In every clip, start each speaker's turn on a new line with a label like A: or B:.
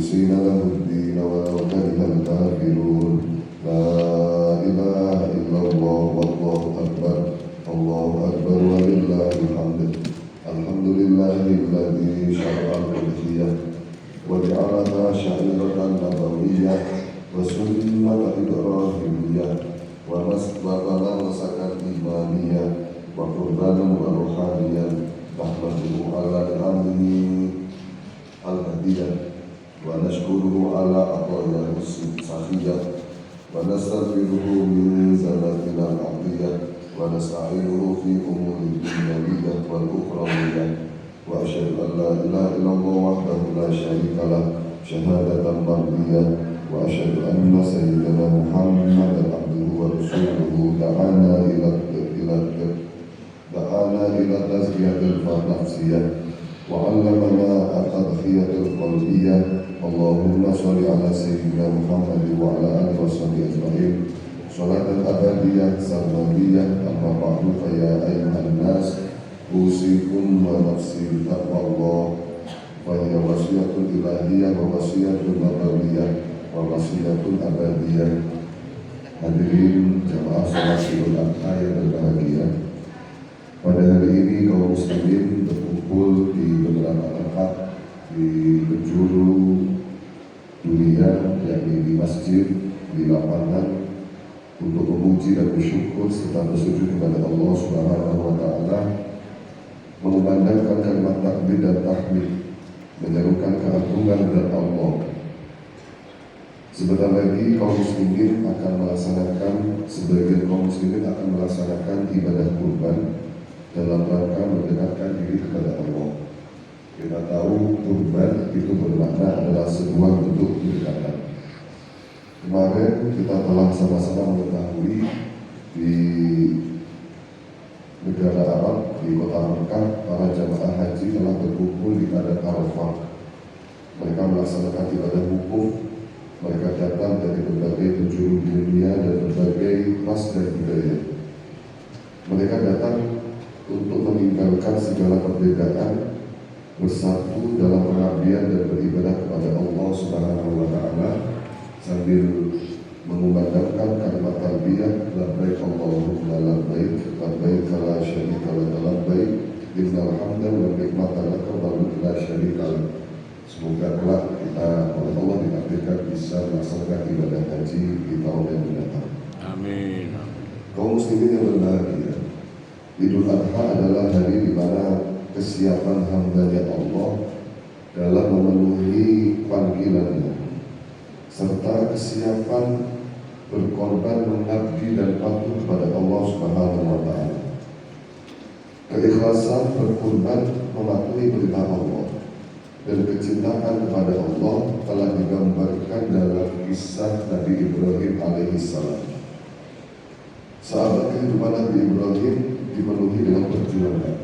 A: مخلصين له الدين ولو كره الكافرون لا إله إلا الله والله أكبر الله أكبر ولله الحمد الحمد لله الذي شرع الأضحية وجعلها شعيرة نبوية وسنة إبراهيمية ومنسكا إيمانية وقربانا وروحانيا نحمده على نعمه الهدية ونشكره على عطاياه السخية ونستغفره من زلاتنا العقلية ونستعينه في أمور الدنيوية والأخروية وأشهد أن لا إله إلا الله وحده لا شريك له شهادة مرضية وأشهد أن سيدنا محمدا عبده ورسوله دعانا إلى تزكية النفسية وعلمنا التضحية القلبية. اللهم صل على سيدنا محمد وعلى آله وصحبه أجمعين صلاة أبدية سرمدية. أما بعد فيا أيها الناس أوصيكم ونفسي بتقوى الله وهي وصية إلهية ووصية نبوية ووصية أبدية. Hadirin jamaah salat Idul Adha yang berbahagia, pada hari ini kaum muslimin berkumpul di beberapa tempat di penjuru dunia, yakni di masjid, di lapangan, untuk memuji dan bersyukur serta bersujud kepada Allah Subhanahu wa Ta'ala, mengumandangkan kalimat takbir dan tahmid, menyerukan keagungan zat Allah. Sebentar lagi sebagian kaum muslimin akan melaksanakan ibadah kurban dalam rangka mendekatkan diri kepada Allah. Kita tahu kurban itu bermakna adalah sebuah bentuk kedekatan. Kemarin kita telah sama-sama mengetahui di negara Arab, di kota Mekah, para jamaah haji telah berkumpul di Padang Arafah. Mereka melaksanakan ibadah wukuf. Mereka datang dari berbagai penjuru dunia dan berbagai ras dan budaya. Mereka datang untuk meninggalkan segala perbedaan, bersatu dalam pengabdian dan beribadah kepada Allah Subhanahu wa Ta'ala sambil mengumandangkan kalimat talbiyah, labbaik Allahumma labbaik labbaik la syarika laka labbaik innal hamda wan ni'mata laka wa la syarika lak. Semoga kelak kita oleh Allah ditakdirkan bisa melaksanakan ibadah haji di tahun yang mendatang. Amin. Kaum muslimin yang berbahagia, Idul Adha adalah hari di mana kesiapan hamba-Nya Allah dalam memenuhi panggilannya, serta kesiapan berkorban mengabdi dan patuh kepada Allah Subhanahu wa Ta'ala. Keikhlasan berkorban mematuhi perintah Allah dan kecintaan kepada Allah telah digambarkan dalam kisah Nabi Ibrahim alaihissalam. Sahabat kehidupan Nabi Ibrahim dipenuhi dengan perjuangan,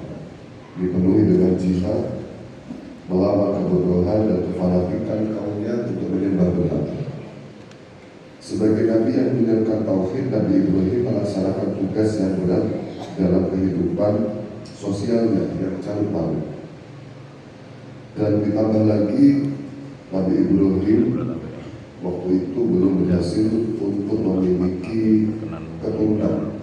A: dipenuhi dengan jihad, melawan kebodohan dan kefanatikan kaumnya untuk menyembah berhala. Sebagai Nabi yang menjalankan tauhid, Nabi Ibrahim melaksanakan tugas yang berat dalam kehidupan sosialnya yang carut marut. Dan ditambah lagi Nabi Ibrahim waktu itu belum berhasil untuk memiliki keturunan.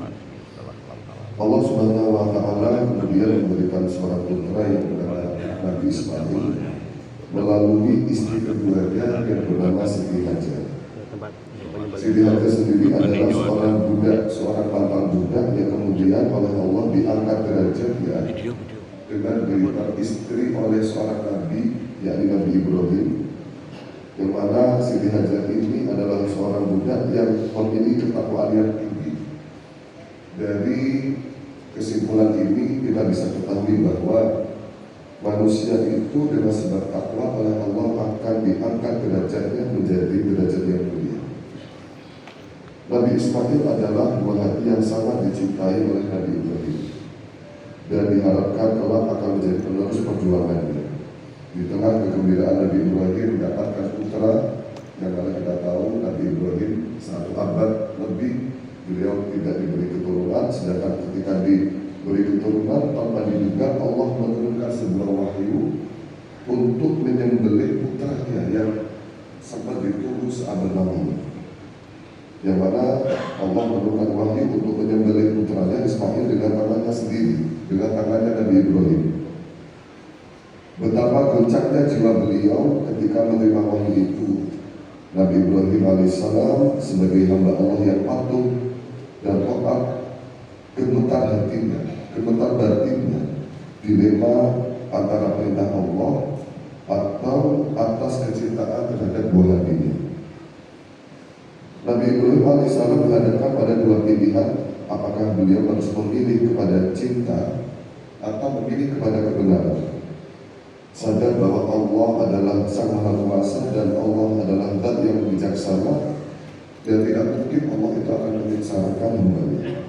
A: Allah Subhanahu wa Ta'ala kemudian memberikan seorang putra yang bernama Nabi Ismail melalui istri keduanya yang bernama Siti Hajar. Siti Hajar sendiri adalah seorang budak, seorang mantan budak yang kemudian oleh Allah diangkat derajatnya dengan diberikan istri oleh seorang nabi, yakni Nabi Ibrahim, yang mana Siti Hajar ini adalah seorang budak yang memiliki ketakwaan yang tinggi. Dari kesimpulan ini kita bisa ketahui bahwa manusia itu dengan sebab takwa oleh Allah akan diangkat derajatnya menjadi derajat yang mulia. Nabi Ismail adalah buah hati yang sangat dicintai oleh Nabi Ibrahim dan diharapkan kelak akan menjadi penerus perjuangannya. Di tengah kegembiraan Nabi Ibrahim mendapatkan putra, yang kalau kita tahu Nabi Ibrahim 1 abad lebih beliau tidak diberi keturunan, sedangkan ketika diberi keturunan tanpa diduga Allah menurunkan sebuah wahyu untuk menyembelih putranya yang sempat ditunggu seabad lamanya, yang mana Allah menurunkan wahyu untuk menyembelih putranya Ismail dengan tangannya sendiri, dengan tangannya Nabi Ibrahim. Betapa goncangnya jiwa beliau ketika menerima wahyu itu. Nabi Ibrahim alaihissalam sebagai hamba Allah yang patuh dan taat, gemetar hatinya, gemetar batinnya, dilema antara perintah Allah atau atas kecintaan terhadap buah hatinya. Nabi Ibrahim alaihissalam dihadapkan pada dua pilihan, apakah beliau harus memilih kepada cinta atau memilih kepada kebenaran. Sadar bahwa Allah adalah Sang Maha Kuasa dan Allah adalah Zat yang bijaksana, dan tidak mungkin Allah itu akan menyengsarakan hambanya.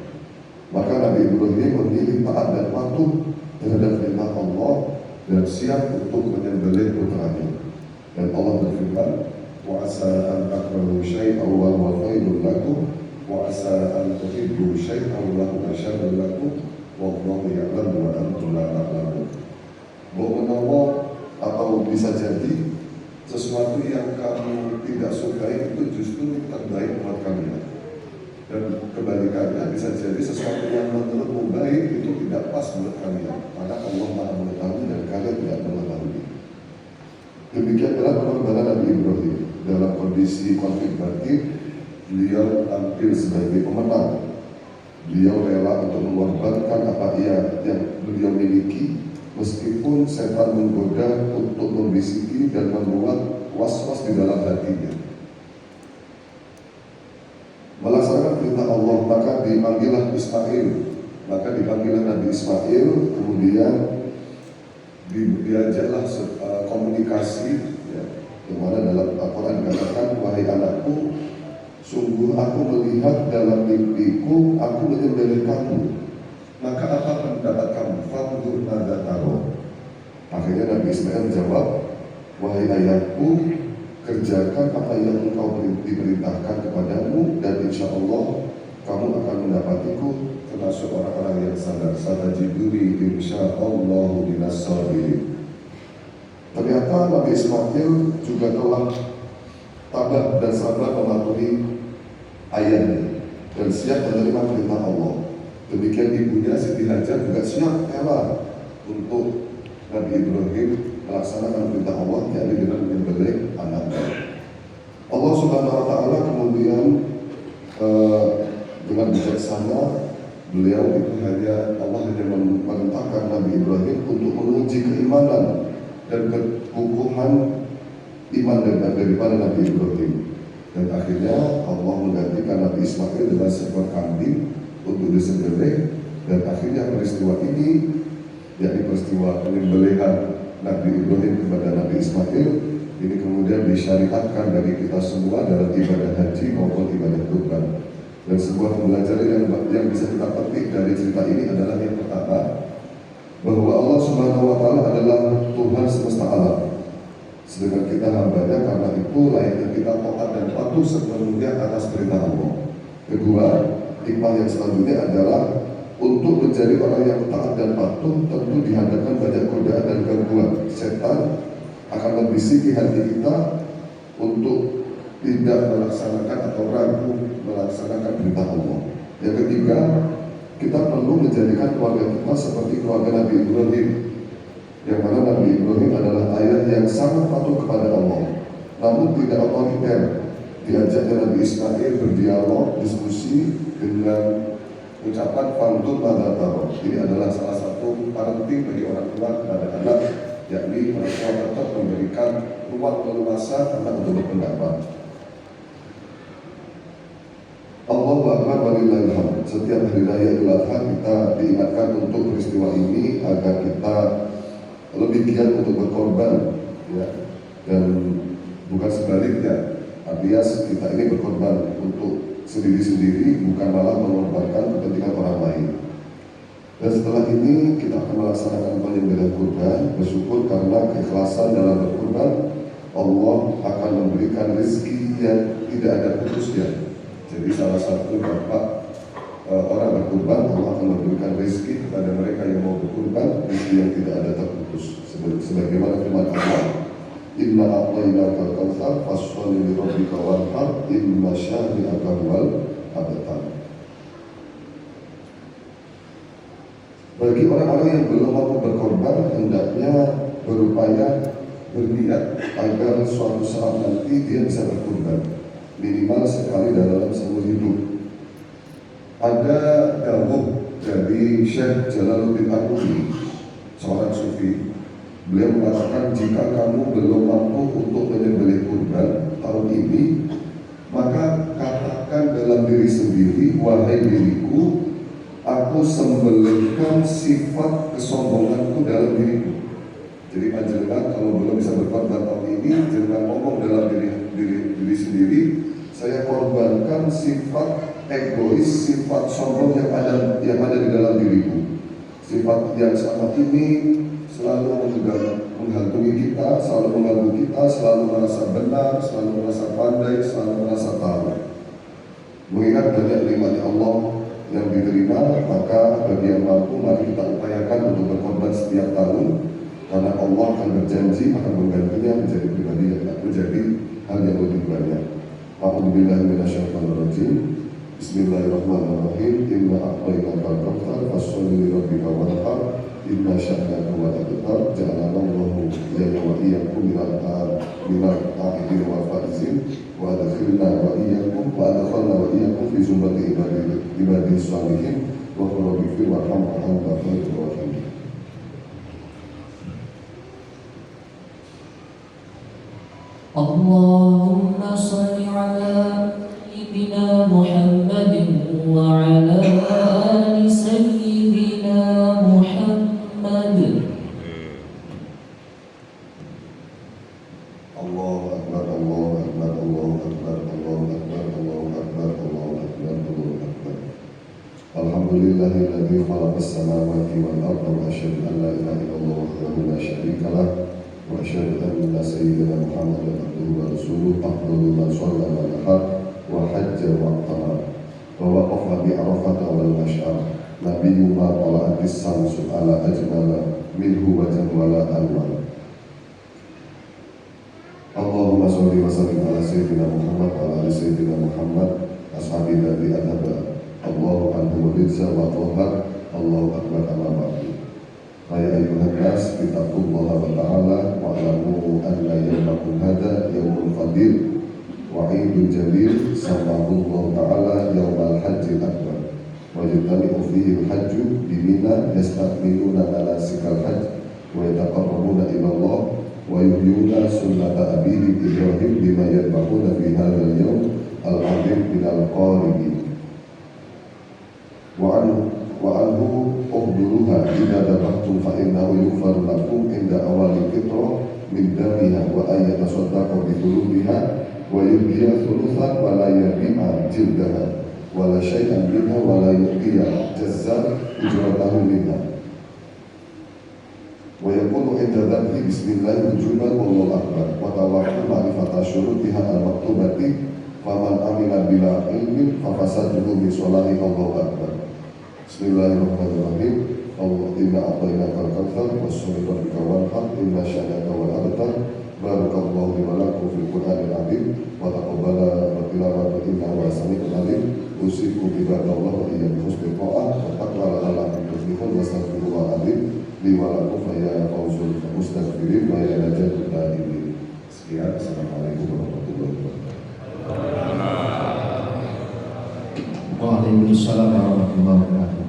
A: Maka Nabi Ibrahim memilih taat dan patuh terhadap perintah Allah dan siap untuk menyembelih putranya. Dan Allah berfirman, wa asa an takrahu syai'an wa huwa khairun lakum wa asa an tuhibbu syai'an wa huwa syarrun lakum wallahu ya'lamu wa antum la ta'lamun. Bahwa atau bisa jadi sesuatu yang kamu tidak sukai itu justru terbaik buat kalian, dan kebalikannya bisa jadi sesuatu yang menurutmu baik itu tidak pas buat kalian, karena Allah Maha mengetahui dan kalian tidak mengetahui. Demikian adalah pengorbanan Nabi Ibrahim. Dalam kondisi konflik batin, beliau tampil sebagai pemenang. Beliau rela untuk mengorbankan apa yang beliau miliki, meskipun setan menggoda untuk membisiki dan membuat was-was di dalam hatinya. Melaksanakan perintah Allah, maka dipanggillah Ismail. Maka dipanggillah Nabi Ismail, kemudian diajaklah komunikasi, ya, yang mana dalam Al-Quran dikatakan, wahai anakku, sungguh aku melihat dalam mimpiku, aku menyembelih kamu. Maka apa pendapat kamu? Fanzur madza tara. Akhirnya Nabi Ismail menjawab, wahai ayahku, kerjakan apa yang engkau diperintahkan kepadamu, dan insya Allah kamu akan mendapatiku termasuk orang-orang yang sabar. Satajiduni insya Allah minas sabirin. Ternyata Nabi Ismail juga telah tabah dan sabar mematuhi ayahnya dan siap menerima perintah Allah. Demikian ibunya Siti Hajar juga siap rela untuk Nabi Ibrahim melaksanakan perintah Allah, yakni dengan menyembelih anaknya. Allah Subhanahu wa Ta'ala kemudian dengan bijaksana, beliau itu Allah hanya memerintahkan Nabi Ibrahim untuk menguji keimanan dan kekukuhan iman daripada Nabi Ibrahim. Dan akhirnya Allah menggantikan Nabi Ismail dengan seekor kambing untuk disembelih, dan akhirnya peristiwa ini, yakni peristiwa penyembelihan Nabi Ibrahim kepada Nabi Ismail, ini kemudian disyariatkan bagi kita semua dalam ibadah haji maupun ibadah kurban. Dan sebuah pembelajaran yang bisa kita petik dari cerita ini adalah yang pertama, bahwa Allah Subhanahu wa Ta'ala adalah Tuhan semesta alam, sedangkan kita hambanya, karena itu layaknya kita taat dan patuh sepenuhnya atas perintah Allah. Kedua, hikmah yang selanjutnya adalah untuk menjadi orang yang taat dan patuh tentu dihadapkan banyak godaan dan gangguan. Setan akan membisiki hati kita untuk tidak melaksanakan atau ragu melaksanakan perintah Allah. Yang ketiga, kita perlu menjadikan keluarga kita seperti keluarga Nabi Ibrahim, yang mana Nabi Ibrahim adalah ayah yang sangat patuh kepada Allah, namun tidak otoriter. Diajaknya Nabi Ismail berdialog, diskusi dengan ucapan fanzur madza tara. Ini adalah salah satu parenting bagi orang tua kepada anak, yakni orang tua tetap memberikan ruang leluasa anak untuk berpendapat. Allahu Akbar walillahil hamd. Setiap hari raya Idul Adha kita diingatkan untuk peristiwa ini agar kita lebih giat untuk berkorban, ya, dan bukan sebaliknya, alias kita ini berkorban untuk sendiri-sendiri, bukan malah mengorbankan kepentingan orang lain. Dan setelah ini kita akan melaksanakan penyembelihan kurban. Bersyukur karena keikhlasan dalam berkurban, Allah akan memberikan rezeki yang tidak ada putusnya. Jadi salah satu dampak orang berkurban, Allah akan memberikan rezeki kepada mereka yang mau berkurban, rezeki yang tidak ada terputus. Sebagaimana firman Allah, Inna a'tainakal kautsar fasholli li rabbika wanhar inna syani'aka huwal abtar. Bagi orang-orang yang belum mampu berkorban, hendaknya berupaya berniat agar suatu saat nanti dia bisa berkorban minimal sekali dalam seumur hidup. Ada dawuh dari Syekh Jalaluddin Ar-Rumi, seorang sufi. Beliau mengatakan, jika kamu belum mampu untuk menyembelih kurban tahun ini, maka katakan dalam diri sendiri, wahai diriku, aku sembelihkan sifat kesombonganku dalam diriku. Jadi panjenengan kalau belum bisa berkorban tahun ini, jangan ngomong dalam diri sendiri, saya korbankan sifat egois, sifat sombong yang ada di dalam diriku. Sifat yang selama ini selalu menghantui kita, selalu mengganggu kita, selalu merasa benar, selalu merasa pandai, selalu merasa tahu. Mengingat banyak nikmat Allah yang diterima, maka bagi yang mampu mari kita upayakan untuk berkorban setiap tahun, karena Allah akan berjanji akan menggantinya menjadi pribadi yang menjadi hal yang lebih banyak. A'udzubillahi minasyaitonir rajim. Bismillahirrahmanirrahim. Inna a'tainakal kautsar fasholli li rabbika wanhar inna syani'aka huwal abtar. Ja'alana Allahu wa iyyakum minal a'idin wal faizin wa adkhilna wa iyyakum wa adkhalna wa iyyakum fi zumrati ibadis shalihin wa qul rabbi warham wa anta khairur rahimin.
B: Allahumma salli ala sayyidina Muhammadin wa ala ali sayyidina Muhammad.
A: Allahu akbar, Allahu akbar, Allahu akbar, Allahu akbar, Allahu akbar, Allahu akbar, Allahu akbar. Alhamdulillahilladzi khalaqas samawati wal arda wa asyhadu an la ilaha illallah wahdahu la syarika lah wa asyhadu anna sayyidina Muhammadan abduhu wa rasuluh afdalu man shalla wa nahar wa hajja wa tamar wa waqafa bi arafata wal mash'ar nabiyyu ma tala'atis samsu ala ajmala minhu wajhan wala alwan. Allahumma sholli wa sallim ala sayyidina Muhammad wa ala ali sayyidina Muhammad ashabi nabi adaba Allahu anhu rizza wa tuhar Allahu akbar amma ba'du. Ya ayuhan nas ittaqullaha wa ta'ala wa alamu anna yawmakum hadha yawmul fadil wa idul jalil samahullahu ta'ala yawmal hajjil akbar wa yajtami'u fihi al-hajju bimina yastakmiluna manasikal hajj wa yataqarrabuna ila Allah wa yuhyuna sunnata abihim Ibrahim bima yadbahuna fi hadzal yawm al-'azim min al-qaribi wa anhu ukhduruha idza dabahtum fa innahu yughfaru lakum inda awali fitra min damiha wa ayatasaddaqa bi thulubiha wa yudhiya thuluthan wa la yabi'a jildaha wa la syai'an minha wa la yuqiya jazzal ujratahu minha wa yaqulu inda dhabhi bismillahi wujuban wallahu akbar wa tawakku ma'rifata syurutiha al-maktubati faman amila bila ilmin fafasaduhu min sholahi Allahu akbar. Bismillahirrahmanirrahim. Inna a'tainakal kautsar fasholli li rabbika wanhar inna syani'aka huwal abtar. Barakallahu li wa lakum fil Qur'anil azim wa taqabbala tilawatahu innahu samii'un 'aliim. Usikum ibadallah wa iyyakum husnul ta'ah wa taqwa la'allakum tuflihun wa astaghfirullahal azim li wa lakum fa ya fawzul mustaghfirin wa ya najatul da'imin. Sekian, assalamualaikum warahmatullahi wabarakatuh.
C: Waalaikumsalam warahmatullahi wabarakatuh.